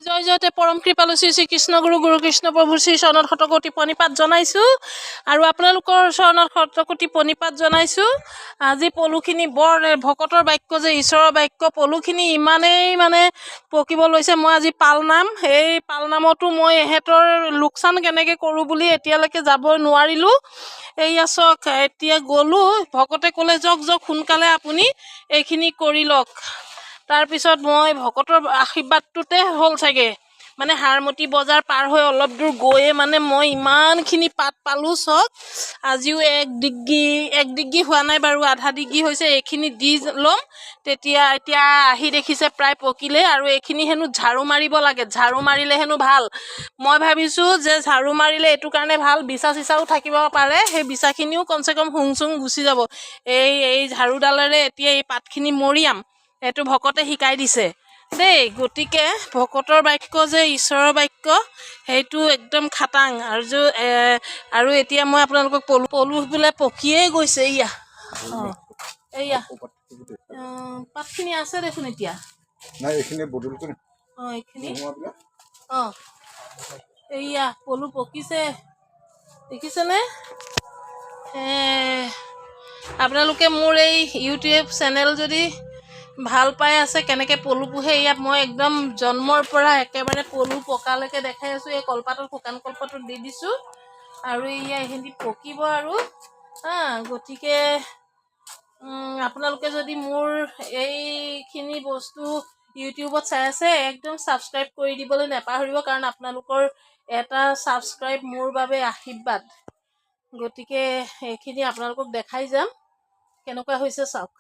জয় জয়তে পৰম কৃপালু শ্ৰী শ্ৰীকৃষ্ণ গুৰু কৃষ্ণ প্ৰভুৰ শ্ৰী চৰণত শতকোটি প্ৰণিপাত জনাইছোঁ আৰু আপোনালোকৰ চৰণত শতকোটি প্ৰণিপাত জনাইছোঁ। আজি পলুখিনি বৰ ভকতৰ বাক্য যে ঈশ্বৰৰ বাক্য পলুখিনি ইমানেই মানে পকিব লৈছে। মই আজি পালনাম, এই পালনামতো মই এহেঁতৰ লোকচান কেনেকৈ কৰোঁ বুলি এতিয়ালৈকে যাব নোৱাৰিলোঁ। এইয়া চাওক, এতিয়া গ'লোঁ, ভকতে ক'লে যাওক যাওক সোনকালে আপুনি এইখিনি কৰি লওক। তাৰপিছত মই ভকতৰ আশীৰ্বাদটোতে হ'ল চাগে, মানে হাৰমতি বজাৰ পাৰ হৈ অলপ দূৰ গৈয়ে মানে মই ইমানখিনি পাত পালোঁ। চাওক, আজিও এক ডিগ্ৰী হোৱা নাই বাৰু, আধা ডিগ্ৰী হৈছে। এইখিনি দি ল'ম, তেতিয়া এতিয়া আহি দেখিছে প্ৰায় পকিলে। আৰু এইখিনি হেনো ঝাৰু মাৰিব লাগে, ঝাৰু মাৰিলে হেনো ভাল। মই ভাবিছোঁ যে ঝাৰু মাৰিলে এইটো কাৰণে ভাল, বিচা চিচাও থাকিব পাৰে, সেই বিচাখিনিও কমচে কম শুং চুং গুচি যাব। এই ঝাৰুডালেৰে এতিয়া এই পাতখিনি মৰিয়াম, এইটো ভকতে শিকাই দিছে দেই। গতিকে ভকতৰ বাক্য যে ঈশ্বৰৰ বাক্য, সেইটো একদম খাটাং। আৰু এতিয়া মই আপোনালোকক পলু বোলে পকিয়েই গৈছে। এইয়া এইয়া পাতখিনি আছে দেখোন এতিয়া। এইখিনি এইয়া পলু পকিছে, দেখিছেনে? আপোনালোকে মোৰ এই ইউটিউব চেনেল যদি ভাল পাই আছে, কেনেকৈ পলু পোহে, ইয়াত মই একদম জন্মৰ পৰা একেবাৰে পলু পকালৈকে দেখাই আছোঁ। এই কলপাতত, শুকান কলপাতত দি দিছোঁ আৰু এয়া এইখিনি পকিব আৰু গতিকে আপোনালোকে যদি মোৰ এইখিনি বস্তু ইউটিউবত চাই আছে, একদম ছাবস্ক্ৰাইব কৰি দিবলৈ নাপাহৰিব, কাৰণ আপোনালোকৰ এটা ছাবস্ক্ৰাইব মোৰ বাবে আশীৰ্বাদ। গতিকে এইখিনি আপোনালোকক দেখাই যাম কেনেকুৱা হৈছে চাওক।